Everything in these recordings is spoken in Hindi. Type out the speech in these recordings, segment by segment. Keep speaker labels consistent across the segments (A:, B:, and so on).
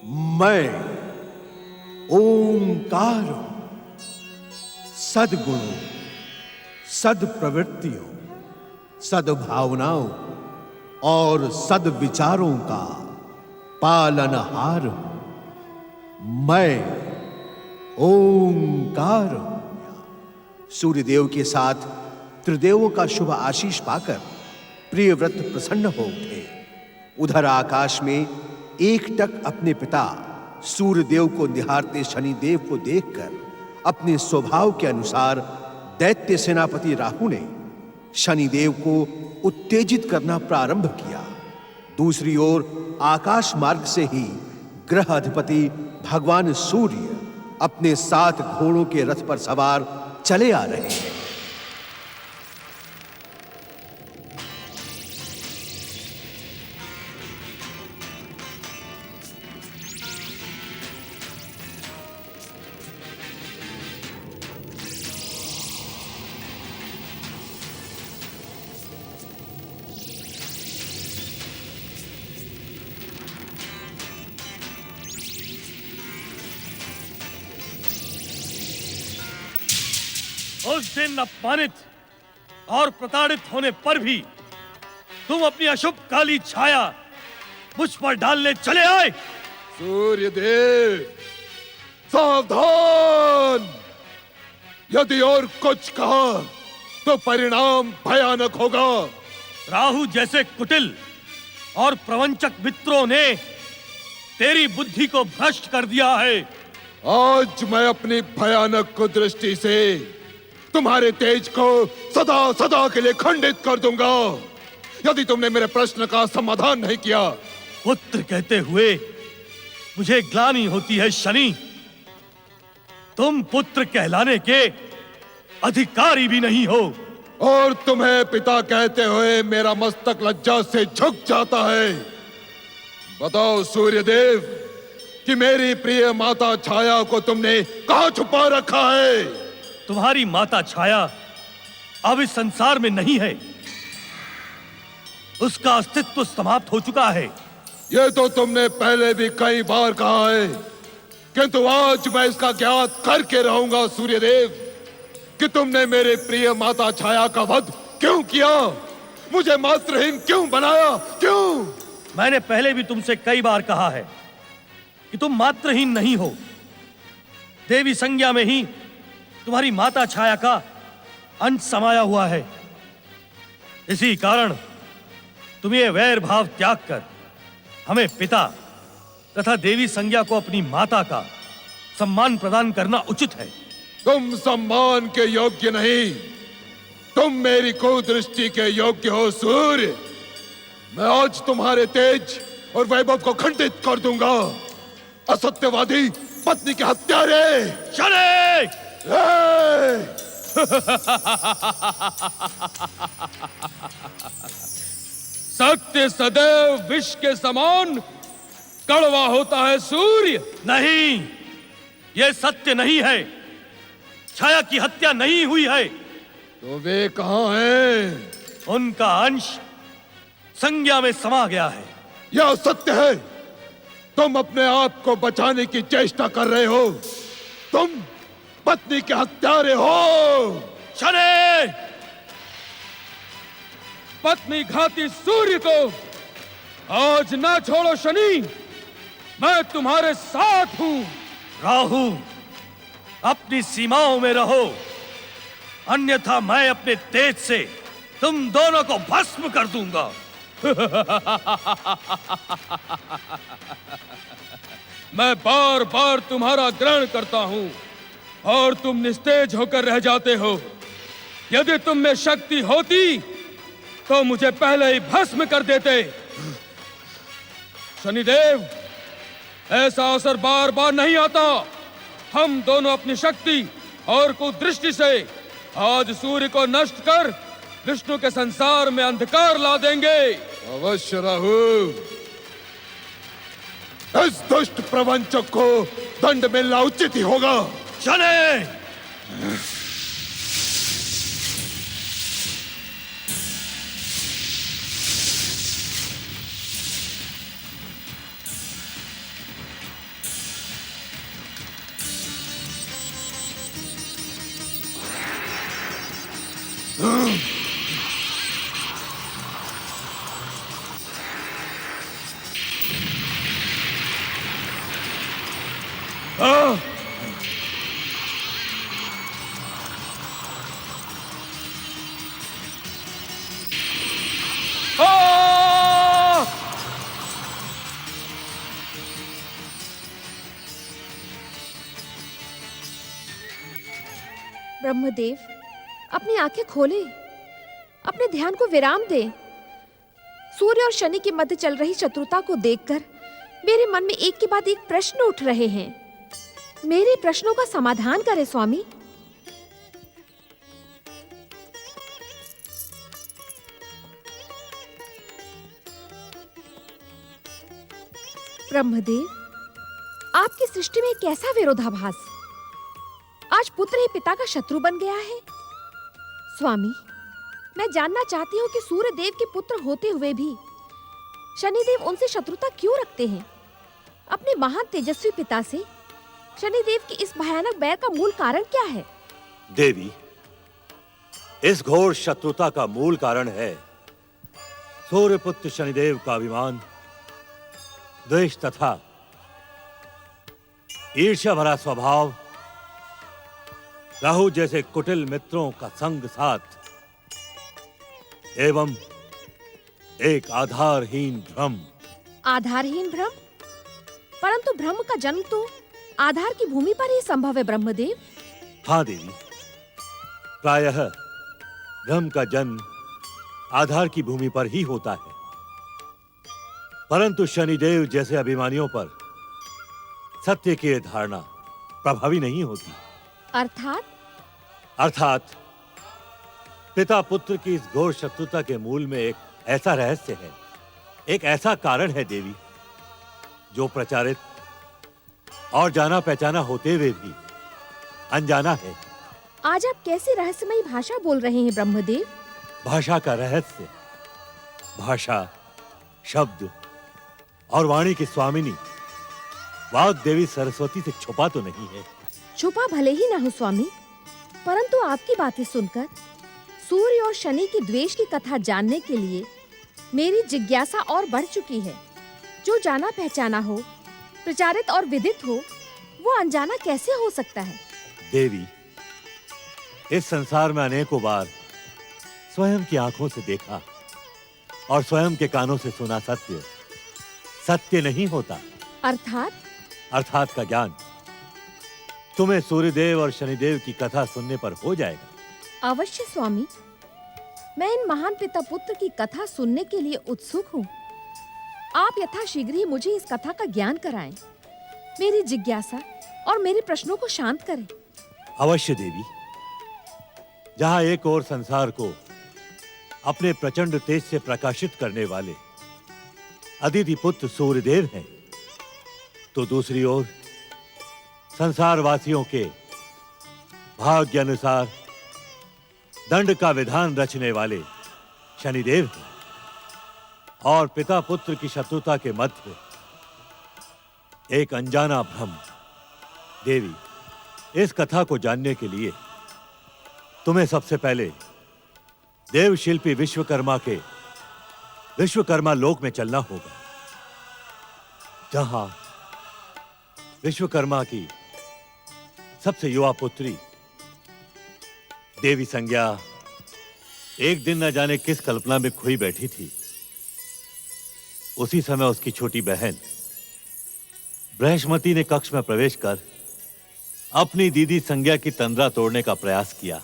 A: मैं ओंकार हूं, सद्गुणों, सद्प्रवृत्तियों, सद्भावनाओं और सद्विचारों का पालनहार हूं। मैं ओंकार हूं। सूर्यदेव के साथ त्रिदेवों का शुभ आशीष पाकर प्रियव्रत प्रसन्न हो उठे। उधर आकाश में एकटक अपने पिता सूर्यदेव को निहारते शनिदेव को देखकर अपने स्वभाव के अनुसार दैत्य सेनापति राहु ने शनिदेव को उत्तेजित करना प्रारंभ किया। दूसरी ओर आकाश मार्ग से ही ग्रह अधिपति भगवान सूर्य अपने 7 घोड़ों के रथ पर सवार चले आ रहे हैं।
B: उस दिन अपमानित और प्रताड़ित होने पर भी तुम अपनी अशुभ काली छाया मुझ पर डालने चले आए।
C: सूर्यदेव सावधान, यदि और कुछ कहा तो परिणाम भयानक होगा।
B: राहु जैसे कुटिल और प्रवंचक मित्रों ने तेरी बुद्धि को भ्रष्ट कर दिया है।
C: आज मैं अपनी भयानक कुदृष्टि से तुम्हारे तेज को सदा सदा के लिए खंडित कर दूंगा यदि तुमने मेरे प्रश्न का समाधान नहीं किया।
B: पुत्र कहते हुए मुझे ग्लानि होती है शनि। तुम पुत्र कहलाने के अधिकारी भी नहीं हो
C: और तुम्हें पिता कहते हुए मेरा मस्तक लज्जा से झुक जाता है। बताओ सूर्यदेव कि मेरी प्रिय माता छाया को तुमने कहां छुपा रखा है?
B: तुम्हारी माता छाया अब इस संसार में नहीं है। उसका अस्तित्व समाप्त हो चुका है।
C: यह तो तुमने पहले भी कई बार कहा है, किंतु आज मैं इसका ज्ञात करके रहूंगा सूर्यदेव कि तुमने मेरे प्रिय माता छाया का वध क्यों किया? मुझे मात्रहीन क्यों बनाया? क्यों?
B: मैंने पहले भी तुमसे कई बार कहा है कि तुम मात्रहीन नहीं हो। देवी संज्ञा में ही तुम्हारी माता छाया का अंश समाया हुआ है। इसी कारण तुम्हें वैर भाव त्याग कर हमें पिता तथा देवी संज्ञा को अपनी माता का सम्मान प्रदान करना उचित है।
C: तुम सम्मान के योग्य नहीं, तुम मेरी कुदृष्टि के योग्य हो सूर्य। मैं आज तुम्हारे तेज और वैभव को खंडित कर दूंगा। असत्यवादी पत्नी के हत्यारे
B: शनि!
D: सत्य सदैव विष के समान कड़वा होता है सूर्य।
B: नहीं, यह सत्य नहीं है। छाया की हत्या नहीं हुई है।
C: तो वे कहां हैं?
B: उनका अंश संज्ञा में समा गया है।
C: यह सत्य है। तुम अपने आप को बचाने की चेष्टा कर रहे हो। तुम पत्नी के हत्यारे हो।
B: शनि!
D: पत्नी घाती सूर्य को आज ना छोड़ो शनि। मैं तुम्हारे साथ हूं।
B: राहु, अपनी सीमाओं में रहो, अन्यथा मैं अपने तेज से तुम दोनों को भस्म कर दूंगा।
D: मैं बार बार तुम्हारा ग्रहण करता हूं और तुम निस्तेज होकर रह जाते हो। यदि तुम में शक्ति होती तो मुझे पहले ही भस्म कर देते। शनिदेव, ऐसा अवसर बार बार नहीं आता। हम दोनों अपनी शक्ति और कुदृष्टि से आज सूर्य को नष्ट कर विष्णु के संसार में अंधकार ला देंगे।
C: अवश्य राहु। इस दुष्ट प्रवंचक को दंड मिलना उचित ही होगा।
B: शनि!
D: हाँ? आ!
E: ब्रह्मदेव, अपनी आंखें खोले, अपने ध्यान को विराम दे। सूर्य और शनि के मध्य चल रही शत्रुता को देखकर मेरे मन में एक के बाद एक प्रश्न उठ रहे हैं। मेरे प्रश्नों का समाधान करें स्वामी। ब्रह्मदेव, आपकी सृष्टि में कैसा विरोधाभास। आज पुत्र ही पिता का शत्रु बन गया है। स्वामी, मैं जानना चाहती हूँ कि सूर्य देव के पुत्र होते हुए भी शनिदेव उनसे शत्रुता क्यों रखते हैं। अपने महान तेजस्वी पिता से शनिदेव की इस भयानक बैर का मूल कारण क्या है?
F: देवी, इस घोर शत्रुता का मूल कारण है सूर्यपुत्र शनिदेव का अभिमान, द्वेष तथा ईर्ष्या भरा स्वभाव, राहु जैसे कुटिल मित्रों का संग साथ एवं एक आधारहीन भ्रम।
E: आधारहीन भ्रम? परंतु भ्रम का जन्म तो आधार की भूमि पर ही संभव है ब्रह्मदेव।
F: हाँ देवी, प्रायः भ्रम का जन्म आधार की भूमि पर ही होता है, परंतु शनिदेव जैसे अभिमानियों पर सत्य की धारणा प्रभावी नहीं होती। अर्थात पिता पुत्र की इस घोर शत्रुता के मूल में एक ऐसा रहस्य है, एक ऐसा कारण है देवी, जो प्रचारित और जाना पहचाना होते हुए भी अनजाना है।
E: आज आप कैसी रहस्यमयी भाषा बोल रहे हैं ब्रह्मदेव?
F: भाषा का रहस्य, भाषा, शब्द और वाणी की स्वामिनी वाग देवी सरस्वती से छुपा तो नहीं है।
E: छुपा भले ही ना हो स्वामी, परंतु आपकी बातें सुनकर सूर्य और शनि की द्वेष की कथा जानने के लिए मेरी जिज्ञासा और बढ़ चुकी है। जो जाना पहचाना हो, प्रचारित और विदित हो, वो अनजाना कैसे हो सकता है?
F: देवी, इस संसार में अनेकों बार स्वयं की आंखों से देखा और स्वयं के कानों से सुना सत्य सत्य नहीं होता।
E: अर्थात
F: का ज्ञान तुम्हें सूर्यदेव और शनिदेव की कथा सुनने पर हो जाएगा।
E: अवश्य स्वामी, मैं इन महान पिता पुत्र की कथा सुनने के लिए उत्सुक हूँ। आप यथाशीघ्र ही मुझे इस कथा का ज्ञान कराएं, मेरी जिज्ञासा और मेरे प्रश्नों को शांत करें।
F: अवश्य देवी। जहां एक ओर संसार को अपने प्रचंड तेज से प्रकाशित करने वाले अदिति पुत्र सूर्यदेव हैं, तो दूसरी ओर संसार वासियों के भाग्य अनुसार दंड का विधान रचने वाले शनिदेव हैं। और पिता पुत्र की शत्रुता के मध्य एक अनजाना भ्रम। देवी, इस कथा को जानने के लिए तुम्हें सबसे पहले देव शिल्पी विश्वकर्मा के विश्वकर्मा लोक में चलना होगा, जहां विश्वकर्मा की सबसे युवा पुत्री देवी संज्ञा एक दिन न जाने किस कल्पना में खोई बैठी थी। उसी समय उसकी छोटी बहन बृहस्पति ने कक्ष में प्रवेश कर अपनी दीदी संज्ञा की तंद्रा तोड़ने का प्रयास किया।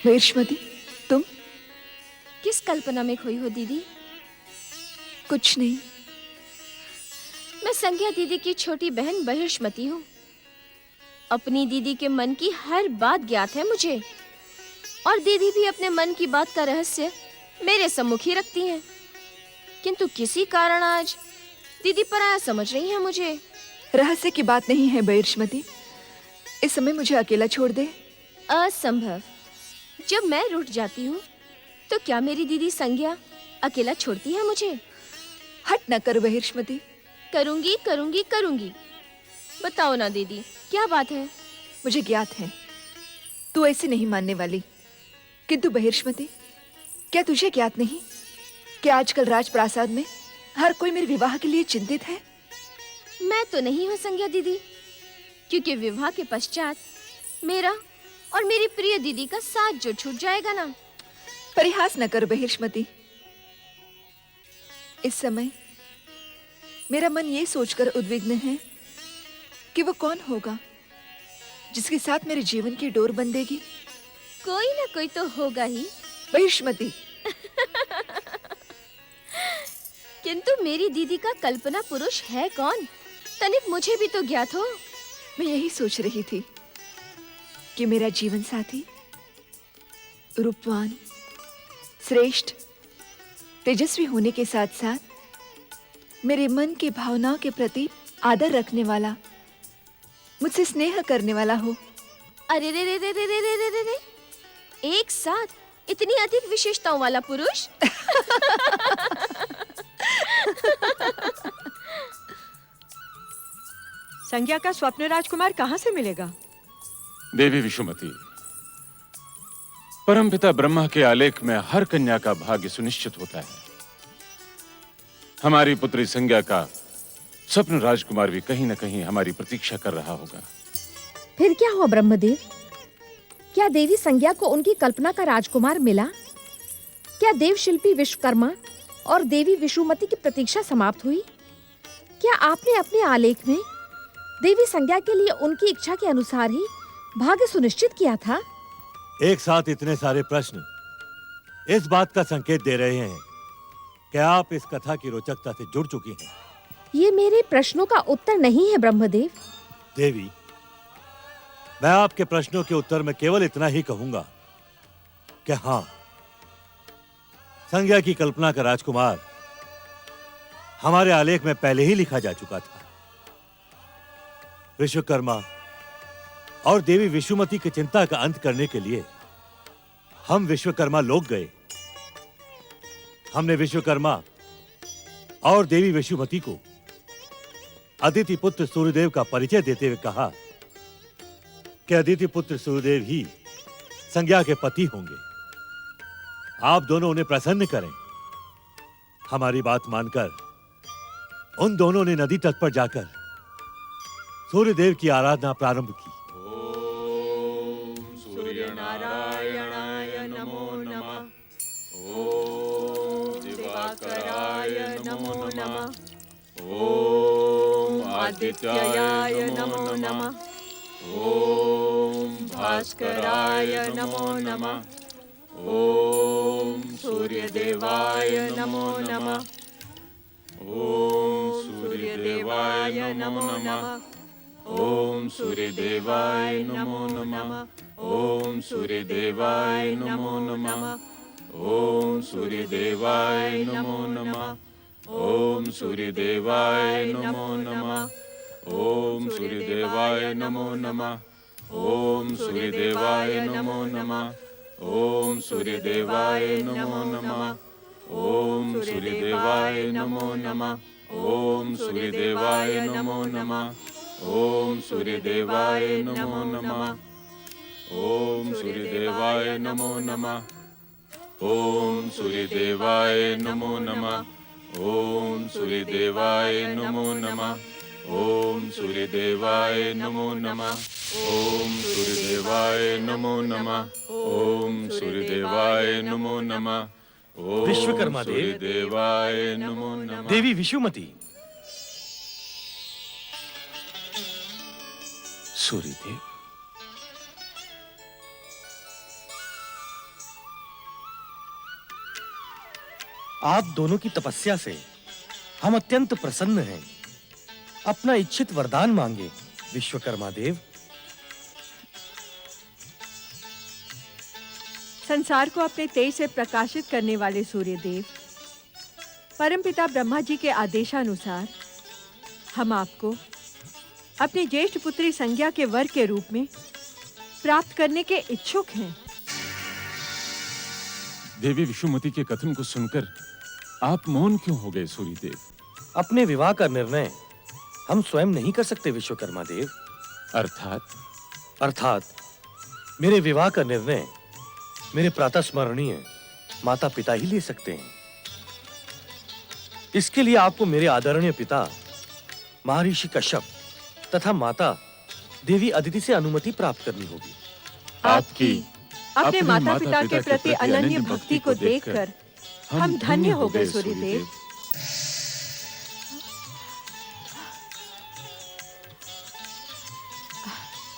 G: बृहस्पति, तुम?
E: किस कल्पना में खोई हो दीदी?
G: कुछ नहीं।
E: मैं संज्ञा दीदी की छोटी बहन बृहस्पति हूँ। अपनी दीदी के मन की हर बात ज्ञात है मुझे, और दीदी भी अपने मन की बात का रहस्य मेरे सम्मुख ही रखती हैं। किंतु किसी कारण आज दीदी पराया समझ रही हैं मुझे।
G: रहस्य की बात नहीं है बृहस्पति, इस समय मुझे अकेला छोड़ दे।
E: असंभव। जब मैं रूठ जाती हूँ तो क्या मेरी दीदी संज्ञा अकेला छोड़ती है मुझे?
G: हट न कर बृहस्पति।
E: करूंगी करूंगी करूंगी। बताओ ना दीदी, क्या बात है?
G: मुझे ज्ञात है तू ऐसे नहीं मानने वाली। किंतु बहिर्ष्मति, क्या तुझे ज्ञात नहीं कि आजकल राजप्रासाद में हर कोई मेरे विवाह के लिए चिंतित है?
E: मैं तो नहीं हूँ संज्ञा दीदी, क्योंकि विवाह के पश्चात मेरा और मेरी प्रिय दीदी का साथ जो छूट जाएगा ना।
G: परिहास न कर बहिर्ष्मति। इस समय मेरा मन ये सोचकर उद्विग्न है कि वो कौन होगा जिसके साथ मेरे जीवन की डोर बंधेगी।
E: कोई ना कोई तो होगा ही
G: बहिर्ष्मति।
E: किंतु मेरी दीदी का कल्पना पुरुष है कौन? तनिक मुझे भी तो ज्ञात हो।
G: मैं यही सोच रही थी कि मेरा जीवन साथी रूपवान, श्रेष्ठ, तेजस्वी होने के साथ साथ मेरे मन की भावनाओं के प्रति आदर रखने वाला, मुझसे स्नेह करने वाला हो।
E: अरे रे रे रे रे रे रे रे रे, एक साथ इतनी अधिक विशेषताओं वाला पुरुष।
H: संज्ञा का स्वप्न राजकुमार कहाँ से मिलेगा?
I: देवी विशुमती, परमपिता ब्रह्मा के आलेख में हर कन्या का भाग्य सुनिश्चित होता है। हमारी पुत्री संज्ञा का स्वप्न राजकुमार भी कहीं न कहीं हमारी प्रतीक्षा कर रहा होगा।
E: फिर क्या हुआ ब्रह्मदेव? क्या देवी संज्ञा को उनकी कल्पना का राजकुमार मिला? क्या देव शिल्पी विश्वकर्मा और देवी विशुमती की प्रतीक्षा समाप्त हुई? क्या आपने अपने आलेख में देवी संज्ञा के लिए उनकी इच्छा के अनुसार ही भाग्य सुनिश्चित किया था?
F: एक साथ इतने सारे प्रश्न इस बात का संकेत दे रहे हैं कि आप इस कथा की रोचकता से जुड़ चुकी हैं।
E: ये मेरे प्रश्नों का उत्तर नहीं है ब्रह्मदेव।
F: देवी, मैं आपके प्रश्नों के उत्तर में केवल इतना ही कहूंगा कि हाँ, संज्ञा की कल्पना का राजकुमार हमारे आलेख में पहले ही लिखा जा चुका था। विश्वकर्मा और देवी विशुमती की चिंता का अंत करने के लिए हम विश्वकर्मा लोग गए। हमने विश्वकर्मा और देवी विशुमती को अदिति पुत्र सूर्यदेव का परिचय देते हुए कहा कि अदिति पुत्र सूर्यदेव ही संज्ञा के पति होंगे। आप दोनों उन्हें प्रसन्न करें। हमारी बात मानकर उन दोनों ने नदी तट पर जाकर सूर्यदेव की आराधना प्रारंभ की।
I: ओम सूर्य नारायणाय नमो नमः। ओम दिवाकराय नमो नमः। ओम आदित्याय नमो नमः। ओम भास्कराय नमो नमः। ओम सूर्यदेवाय नमो नमः। ओम सूर्यदेवाय नमो नमः। ओम सूर्यदेवाय नमो नमः। ओम सूर्यदेवाय नमो नमः। ओम सूर्यदेवाय नमो नमः। ओम सूर्यदेवाय नमो नमः। ओम सूर्यदेवाय नमो नमः। ओम सूर्यदेवाय नमो नमः। ओम सूर्यदेवाय नमो नमः। ओम सूर्यदेवाय नमो नमः। ओम सूर्यदेवाय नमो नमः। ओम सूर्यदेवाय नमो नमः। ओम सूर्यदेवाय नमो नमः। ओम सूर्यदेवाय नमो नमः। ओम सूर्यदेवाय नमो नमः। ओम सूर्यदेवाय नमो नमः। ओम सूर्यदेवाय नमो नमः। ओम सूर्यदेवाय नमो नमः। ओम
B: विश्वकर्मा देव,
I: सूर्यदेवाय नमो नमः।
B: देवी विशुमती,
I: सूर्यदेव,
B: आप दोनों की तपस्या से हम अत्यंत प्रसन्न हैं। अपना इच्छित वरदान मांगे विश्वकर्मा देव।
H: संसार को अपने तेज से प्रकाशित करने वाले सूर्यदेव, परमपिता ब्रह्मा जी के आदेशानुसार हम आपको अपनी ज्येष्ठ पुत्री संज्ञा के वर के रूप में प्राप्त करने के इच्छुक हैं।
I: देवी विशुमती के कथन को सुनकर आप मौन क्यों हो गए सूर्यदेव?
B: अपने विवाह का निर्णय हम स्वयं नहीं कर सकते विश्वकर्मा देव।
I: अर्थात
B: अर्थात मेरे विवाह का निर्णय मेरे प्रातः स्मरणीय माता पिता ही ले सकते हैं। इसके लिए आपको मेरे आदरणीय पिता महर्षि कश्यप तथा माता देवी अदिति से अनुमति प्राप्त करनी होगी।
H: आपकी अपने माता पिता के प्रति अनन्य भक्ति को देखकर हम धन्य हो गए सूर्यदेव।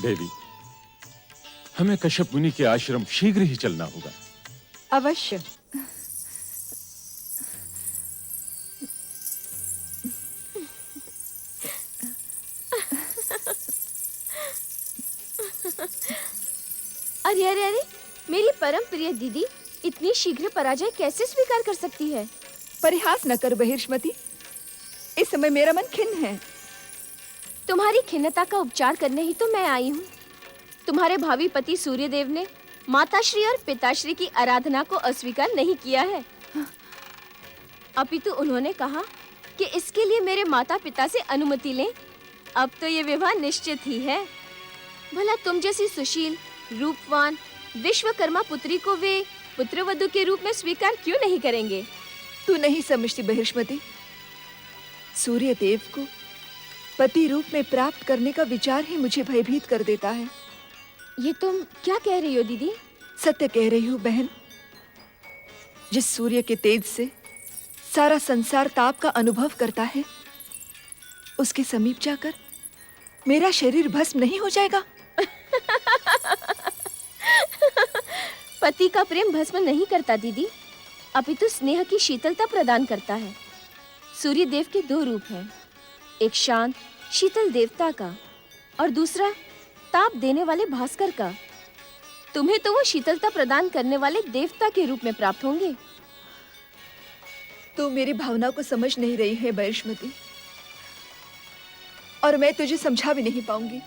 I: देवी, हमें कश्यप मुनि के आश्रम शीघ्र ही चलना होगा।
H: अवश्य।
E: अरे अरे अरे, मेरी परम प्रिय दीदी इतनी शीघ्र पराजय कैसे स्वीकार कर सकती है?
G: परिहास न कर बहिर्ष्मति, इस समय मेरा मन खिन्न है।
E: तुम्हारी खिन्नता का उपचार करने ही तो मैं आई हूँ। तुम्हारे भावी पति सूर्यदेव ने माताश्री और पिताश्री की आराधना को अस्वीकार नहीं किया है, अपितु उन्होंने कहा कि इसके लिए मेरे माता पिता से अनुमति लें। अब तो ये विवाह निश्चित ही है। भला तुम जैसी सुशील, रूपवान, विश्वकर्मा पुत्री को वे पुत्रवधु के रूप में स्वीकार क्यों नहीं करेंगे?
G: तू नहीं समझती बहिर्ष्मति, सूर्यदेव को पति रूप में प्राप्त करने का विचार ही मुझे भयभीत कर देता है।
E: ये तुम क्या कह रही हो दीदी?
G: सत्य कह रही हूँ बहन। जिस सूर्य के तेज से सारा संसार ताप का अनुभव करता है, उसके समीप जाकर मेरा शरीर भस्म नहीं हो जाएगा?
E: पति का प्रेम भस्म नहीं करता दीदी, अपितु स्नेह की शीतलता प्रदान करता है। सूर्य देव के दो रूप हैं, एक शांत शीतल देवता का और दूसरा ताप देने वाले भास्कर का। तुम्हें तो वो शीतलता प्रदान करने वाले देवता के रूप में प्राप्त होंगे।
G: तू मेरी भावना को समझ नहीं रही है बहिर्ष्मति, और मैं तुझे समझा भी नहीं पाऊंगी।